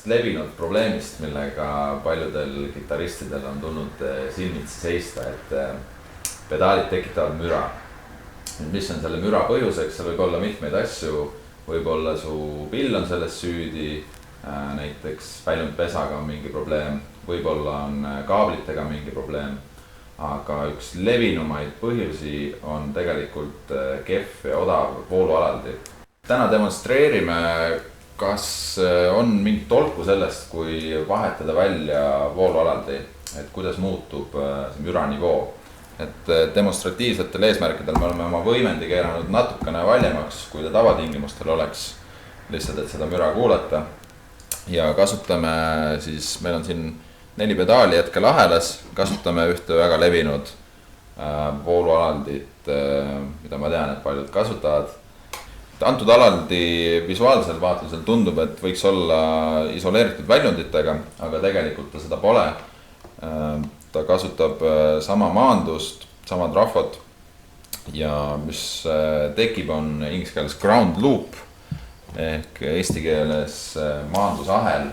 ühest levinud probleemist, millega paljudel kitarristidel on tulnud silmitsi seista, et pedaalid tekitavad müra. Mis on selle müra põhjuseks, seal võib olla mitmeid asju, võib olla su pill on selles süüdi, näiteks väljundpesaga on mingi probleem, võib-olla on kaablitega mingi probleem, aga üks levinumaid põhjusi on tegelikult kehv ja odav voolualaldi. Täna demonstreerime, kas on mingit tolku sellest, kui vahetada välja voolualaldi, et kuidas muutub see müranivoo. Et demonstratiivsetel eesmärkidel me oleme oma võimendi keeranud natukene valjemaks, kui ta tavatingimustel oleks, lihtsalt et seda müra kuulata. Ja kasutame siis, meil on siin 4 pedaali hetkel ahelas, kasutame ühte väga levinud voolualaldit, mida ma tean, et paljud kasutavad. Antud alaldi visuaalsel vaatlusel tundub, et võiks olla isoleeritud väljunditega, aga tegelikult ta seda pole. Ta kasutab sama maandust, sama trafot ja mis tekib on inglise keeles ground loop ehk eesti keeles maandusahel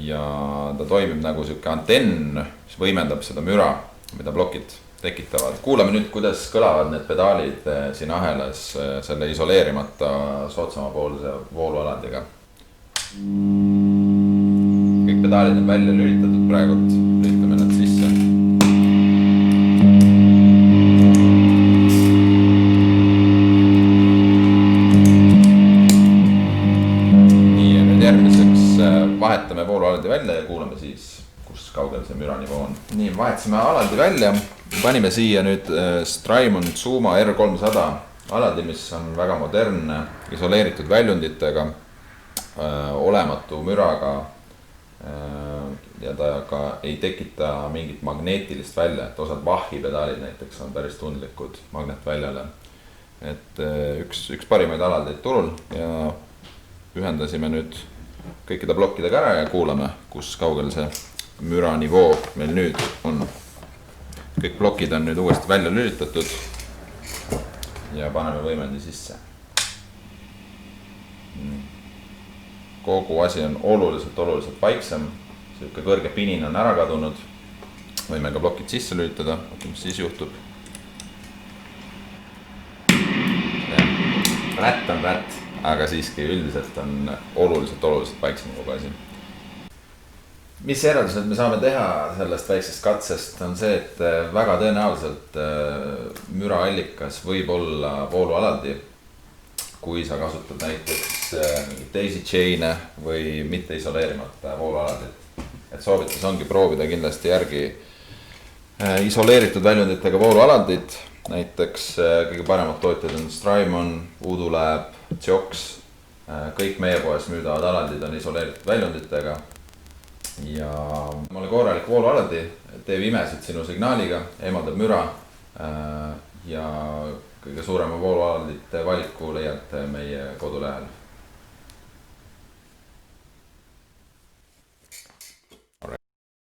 ja ta toimib nagu selline antenn, mis võimendab seda müra, mida plokid tekitavad. Kuulame nüüd, kuidas kõlavad need pedaalid siin ahelas selle isoleerimata soodsamapoolse voolualandiga. Kõik pedaalid on välja lülitatud praegult, lülitame nad sisse. Nii, ja nüüd järgmiseks vahetame voolualaldi välja ja kuulame siis, kus kaugel see müranivoo on. Nii, vahetasime alaldi välja, panime siia nüüd Strymon Zuma R300 alaldi, mis on väga modernne, isoleeritud väljunditega, olematu müraga ja ta ka ei tekita mingit magneetilist välja, et osad Bachi pedaalid näiteks on päris tundlikud magnetväljale. Et üks parimaid alaldeid turul ja ühendasime nüüd kõikide plokkidega ära ja kuulame, kus kaugel see müranivoo meil nüüd on. Kõik plokid on nüüd uuesti välja lülitatud ja paneme võimendi sisse. Kogu asi on oluliselt vaiksem, selline kõrge pinin on ära kadunud. Võime ka plokid sisse lülitada, mis siis juhtub. Rätt on rätt, aga siiski üldiselt on oluliselt vaiksem kogu asi. Mis järeldused me saame teha sellest väiksest katsest on see, et väga tõenäoliselt müraallikas võib olla voolualaldi, kui sa kasutad näiteks daisy chain'e või mitte isoleerimata voolualaldit. Et soovitus ongi proovida kindlasti järgi isoleeritud väljunditega voolualaldit. Näiteks kõige paremad tootjad on Strymon, Voodoo Lab, Jox. Kõik meie poes müüdavad alaldid on isoleeritud väljunditega. Ja mulle korralik voolualaldi teeb imesid sinu signaaliga, eemaldab müra ja kõige suurema voolualaldite valiku leiate meie kodulehel.